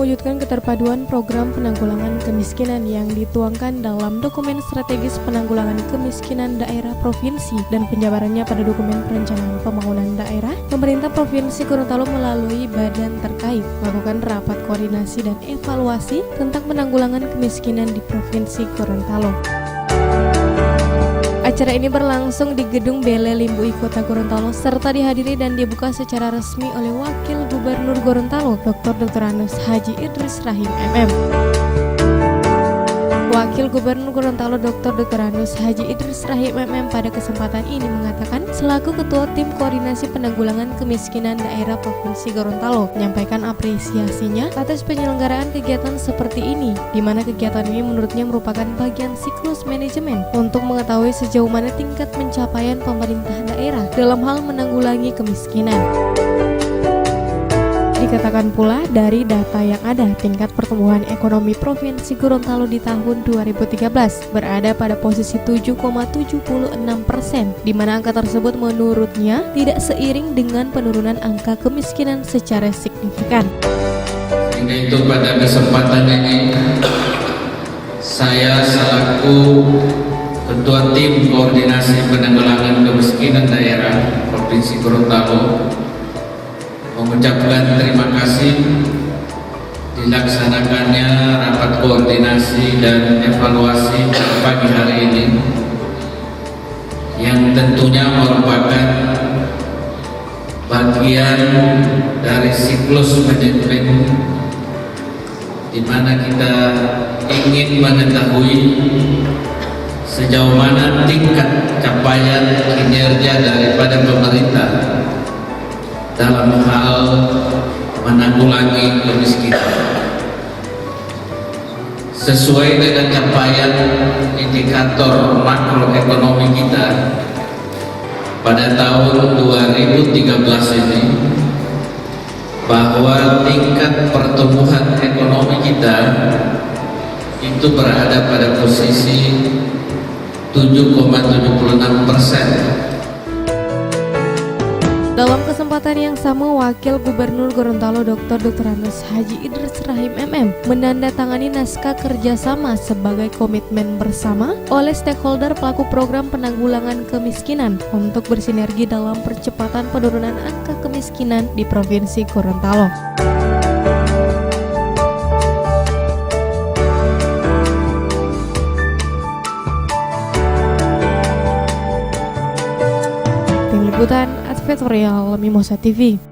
mewujudkan keterpaduan program penanggulangan kemiskinan yang dituangkan dalam dokumen strategis penanggulangan kemiskinan daerah provinsi dan penjabarannya pada dokumen perencanaan pembangunan daerah, pemerintah Provinsi Gorontalo melalui badan terkait melakukan rapat koordinasi dan evaluasi tentang penanggulangan kemiskinan di Provinsi Gorontalo. Acara ini berlangsung di Gedung Bele Limbui Kota Gorontalo serta dihadiri dan dibuka secara resmi oleh Wakil Gubernur Gorontalo Dr. Anus Haji Idris Rahim MM. Wakil Gubernur Gorontalo Dr. Anus Haji Idris Rahim MM pada kesempatan ini mengatakan selaku Ketua Tim Koordinasi Penanggulangan Kemiskinan Daerah Provinsi Gorontalo menyampaikan apresiasinya atas penyelenggaraan kegiatan seperti ini, di mana kegiatan ini menurutnya merupakan bagian siklus manajemen untuk mengetahui sejauh mana tingkat pencapaian pemerintah daerah dalam hal menanggulangi kemiskinan. Dikatakan pula dari data yang ada, tingkat pertumbuhan ekonomi Provinsi Gorontalo di tahun 2013 berada pada posisi 7,76%, di mana angka tersebut menurutnya tidak seiring dengan penurunan angka kemiskinan secara signifikan. Sehingga itu pada kesempatan ini saya selaku Ketua Tim Koordinasi Penanggulangan Kemiskinan Daerah Provinsi Gorontalo mengucapkan terima kasih dilaksanakannya rapat koordinasi dan evaluasi pagi hari ini yang tentunya merupakan bagian dari siklus manajemen di mana kita ingin mengetahui sejauh mana tingkat capaian kinerja daripada pemerintah dalam hal menanggulangi kemiskinan sesuai dengan capaian indikator makroekonomi kita pada tahun 2013 ini, bahwa tingkat pertumbuhan ekonomi kita itu berada pada posisi 7,76%. Dalam kesempatan yang sama, Wakil Gubernur Gorontalo Dr. Anus Haji Idris Rahim MM menandatangani naskah kerjasama sebagai komitmen bersama oleh stakeholder pelaku program penanggulangan kemiskinan untuk bersinergi dalam percepatan penurunan angka kemiskinan di Provinsi Gorontalo. Tim Liputan Advertorial Mimosa TV.